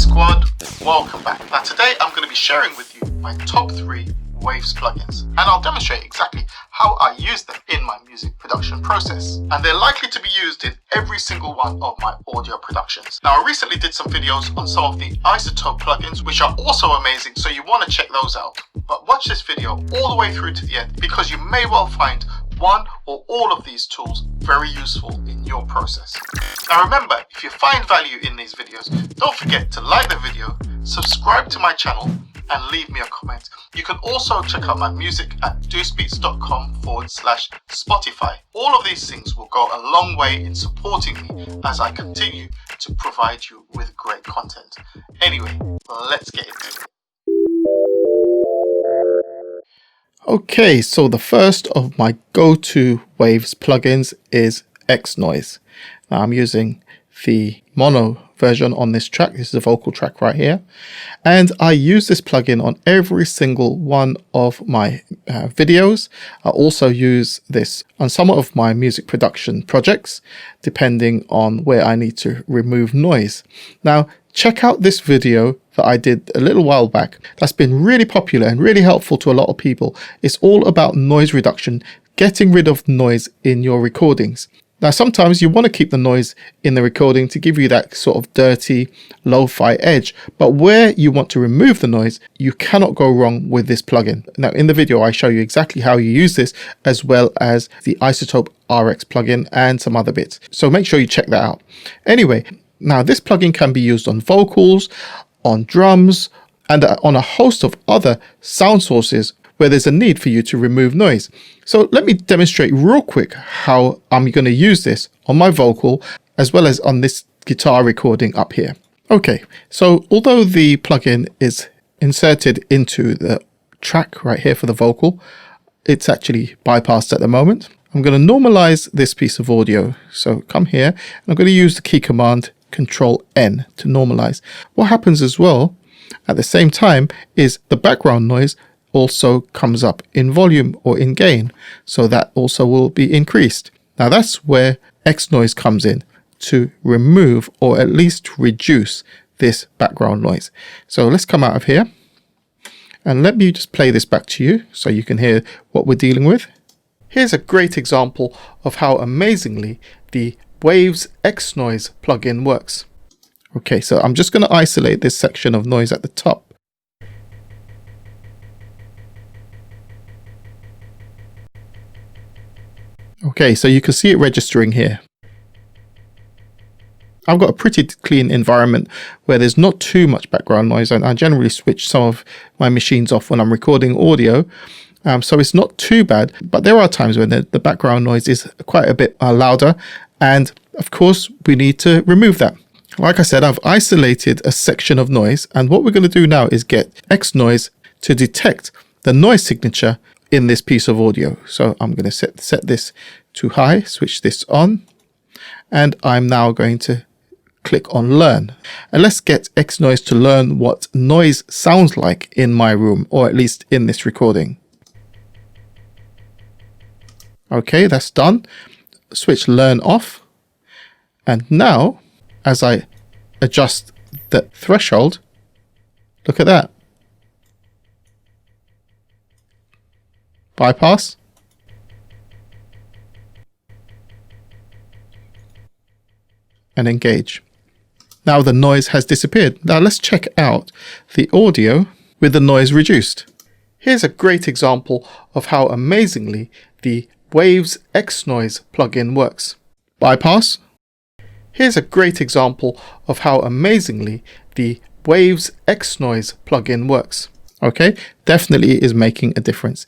squad, welcome back. Now today I'm going to be sharing with you my top 3 Waves plugins, and I'll demonstrate exactly how I use them in my music production process. And they're likely to be used in every single one of my audio productions. Now I recently did some videos on some of the iZotope plugins, which are also amazing, so you want to check those out. But watch this video all the way through to the end, because you may well find one or all of these tools very useful in your process. Now remember, if you find value in these videos, don't forget to like the video, subscribe to my channel, and leave me a comment. You can also check out my music at deucebeats.com/Spotify. All of these things will go a long way in supporting me as I continue to provide you with great content. Anyway, let's get into it. Okay, so the first of my go-to Waves plugins is X-Noise. Now I'm using the mono version on this track. This is a vocal track right here, and I use this plugin on every single one of my videos. I also use this on some of my music production projects, depending on where I need to remove noise. Now check out this video that I did a little while back. That's been really popular and really helpful to a lot of people. It's all about noise reduction, getting rid of noise in your recordings. Now, sometimes you want to keep the noise in the recording to give you that sort of dirty, lo-fi edge. But where you want to remove the noise, you cannot go wrong with this plugin. Now, in the video, I show you exactly how you use this, as well as the iZotope RX plugin and some other bits. So make sure you check that out. Anyway, now this plugin can be used on vocals, on drums, and on a host of other sound sources where there's a need for you to remove noise. So let me demonstrate real quick how I'm going to use this on my vocal as well as on this guitar recording up here. Okay, so although the plugin is inserted into the track right here for the vocal, it's actually bypassed at the moment. I'm going to normalize this piece of audio. So come here, and I'm going to use the key command Control N to normalize. What happens as well at the same time is the background noise also comes up in volume or in gain, so that also will be increased. Now that's where X-Noise comes in, to remove or at least reduce this background noise. So let's come out of here and let me just play this back to you so you can hear what we're dealing with. Here's a great example of how amazingly the Waves X-Noise plugin works. Okay, so I'm just going to isolate this section of noise at the top. Okay, so you can see it registering here. I've got a pretty clean environment where there's not too much background noise, and I generally switch some of my machines off when I'm recording audio. So it's not too bad, but there are times when the background noise is quite a bit louder, and of course we need to remove that. Like I said, I've isolated a section of noise, and what we're going to do now is get X-Noise to detect the noise signature in this piece of audio. So I'm going to set this to high, switch this on, and I'm now going to click on Learn. And let's get X-Noise to learn what noise sounds like in my room, or at least in this recording. Okay, that's done. Switch Learn off. And now, as I adjust the threshold, look at that. Bypass. And engage. Now the noise has disappeared. Now let's check out the audio with the noise reduced. Here's a great example of how amazingly the Waves X-Noise plugin works. Bypass. Here's a great example of how amazingly the Waves X-Noise plugin works. Okay, definitely is making a difference.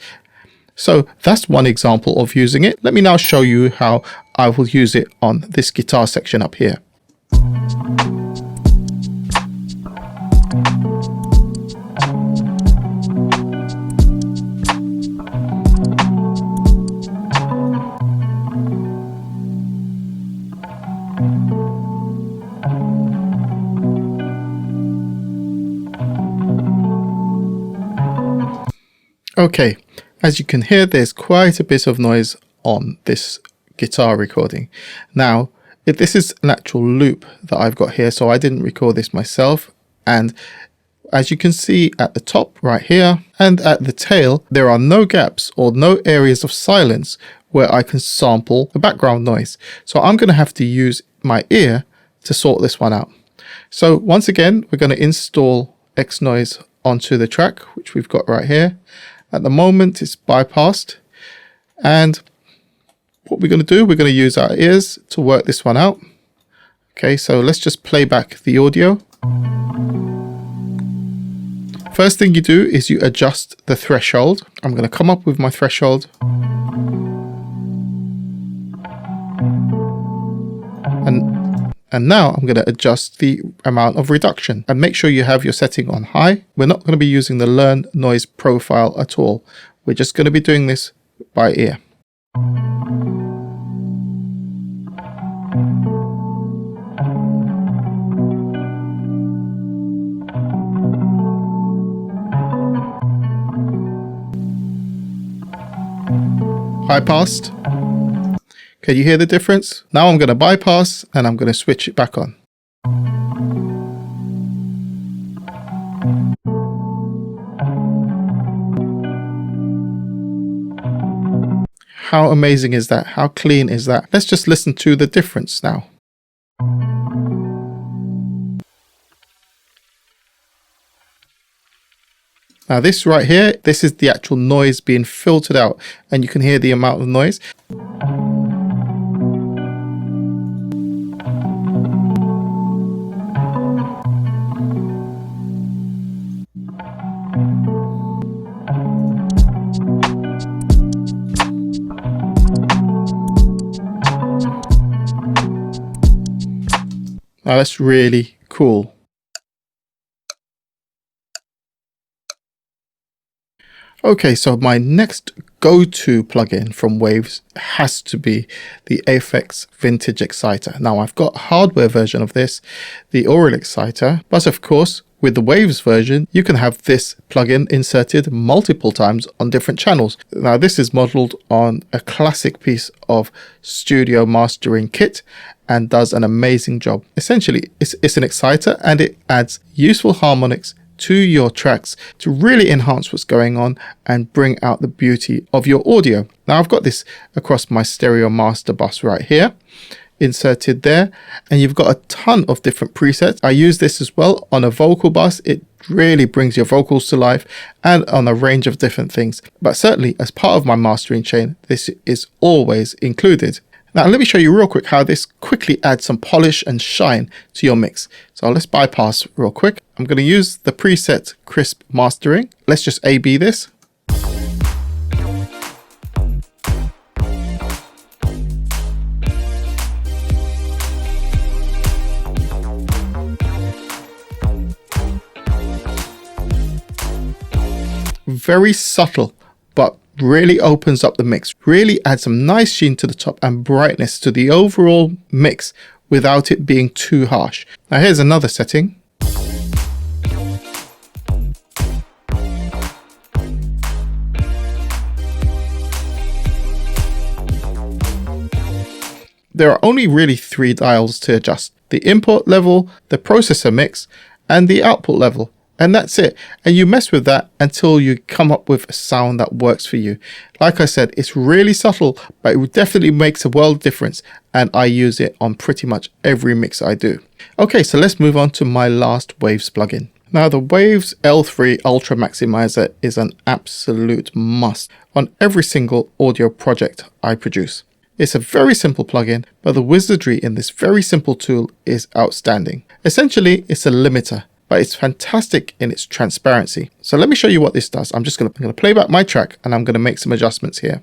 So that's one example of using it. Let me now show you how I will use it on this guitar section up here. Okay, as you can hear, there's quite a bit of noise on this guitar recording. Now, this is an actual loop that I've got here, so I didn't record this myself. And as you can see at the top right here and at the tail, there are no gaps or no areas of silence where I can sample the background noise. So I'm going to have to use my ear to sort this one out. So once again, we're going to install X-Noise onto the track, which we've got right here. At the moment, it's bypassed. And what we're going to do, we're going to use our ears to work this one out. Okay, so let's just play back the audio. First thing you do is you adjust the threshold. I'm going to come up with my threshold. And now I'm going to adjust the amount of reduction and make sure you have your setting on high. We're not going to be using the learn noise profile at all. We're just going to be doing this by ear. High passed. Can you hear the difference? Now I'm going to bypass and I'm going to switch it back on. How amazing is that? How clean is that? Let's just listen to the difference now. Now this right here, this is the actual noise being filtered out, and you can hear the amount of noise. Now that's really cool. Okay, so my next go-to plugin from Waves has to be the Aphex Vintage Exciter. Now I've got a hardware version of this, the Aural Exciter, but of course with the Waves version you can have this plugin inserted multiple times on different channels. Now this is modeled on a classic piece of studio mastering kit and does an amazing job. Essentially it's an exciter and it adds useful harmonics to your tracks to really enhance what's going on and bring out the beauty of your audio. Now I've got this across my stereo master bus right here, inserted there, and you've got a ton of different presets. I use this as well on a vocal bus. It really brings your vocals to life and on a range of different things. But certainly as part of my mastering chain, this is always included. Now let me show you real quick how this quickly adds some polish and shine to your mix. So let's bypass real quick. I'm going to use the preset crisp mastering. Let's just A/B this. Very subtle, but really opens up the mix, really adds some nice sheen to the top and brightness to the overall mix without it being too harsh. Now here's another setting. There are only really 3 dials to adjust: the input level, the processor mix, and the output level. And that's it. And you mess with that until you come up with a sound that works for you. Like I said, it's really subtle, but it definitely makes a world of difference. And I use it on pretty much every mix I do. Okay, so let's move on to my last Waves plugin. Now the Waves L3 Ultramaximizer is an absolute must on every single audio project I produce. It's a very simple plugin, but the wizardry in this very simple tool is outstanding. Essentially, it's a limiter, but it's fantastic in its transparency. So let me show you what this does. I'm going to play back my track and I'm going to make some adjustments here.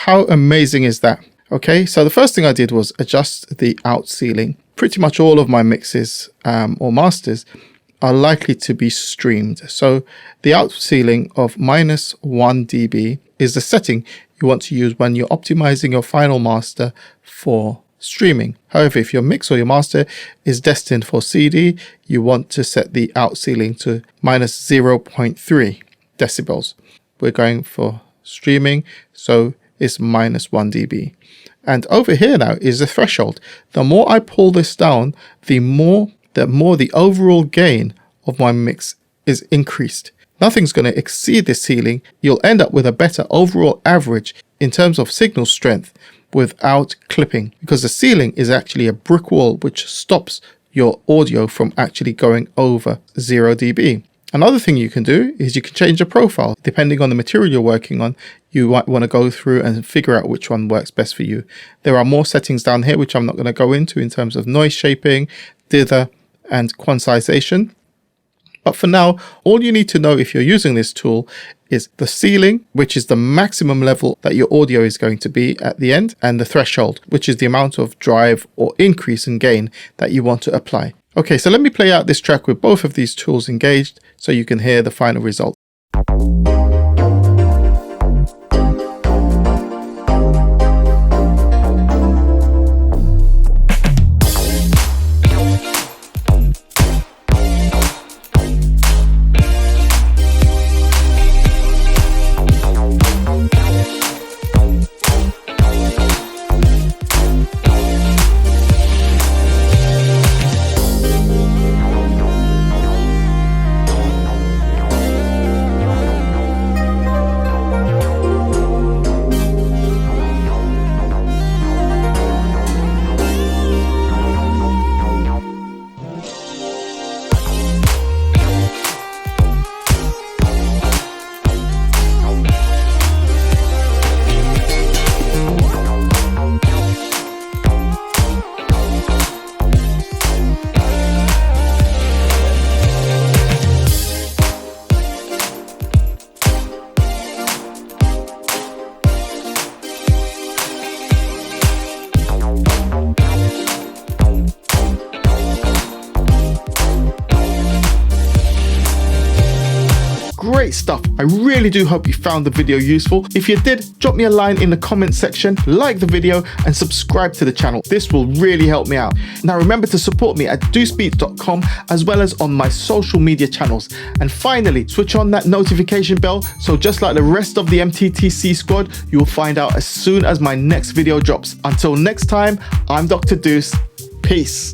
how amazing is that? Okay, so the first thing I did was adjust the out ceiling. Pretty much all of my mixes or masters are likely to be streamed. So the out ceiling of -1 dB is the setting you want to use when you're optimizing your final master for streaming. However, if your mix or your master is destined for CD, you want to set the out ceiling to -0.3 decibels. We're going for streaming, so it's -1 dB. And over here now is the threshold. The more I pull this down, the more the overall gain of my mix is increased. Nothing's going to exceed this ceiling. You'll end up with a better overall average in terms of signal strength without clipping, because the ceiling is actually a brick wall which stops your audio from actually going over 0 dB. Another thing you can do is you can change the profile. Depending on the material you're working on, you might want to go through and figure out which one works best for you. There are more settings down here which I'm not going to go into in terms of noise shaping, dither, and quantization. But for now, all you need to know if you're using this tool is the ceiling, which is the maximum level that your audio is going to be at the end, and the threshold, which is the amount of drive or increase in gain that you want to apply. Okay, so let me play out this track with both of these tools engaged so you can hear the final result. Great stuff. I really do hope you found the video useful. If you did, drop me a line in the comment section, like the video, and subscribe to the channel. This will really help me out. Now remember to support me at deucebeats.com as well as on my social media channels. And finally, switch on that notification bell so just like the rest of the MTTC squad, you will find out as soon as my next video drops. Until next time, I'm Dr. Deuce. Peace.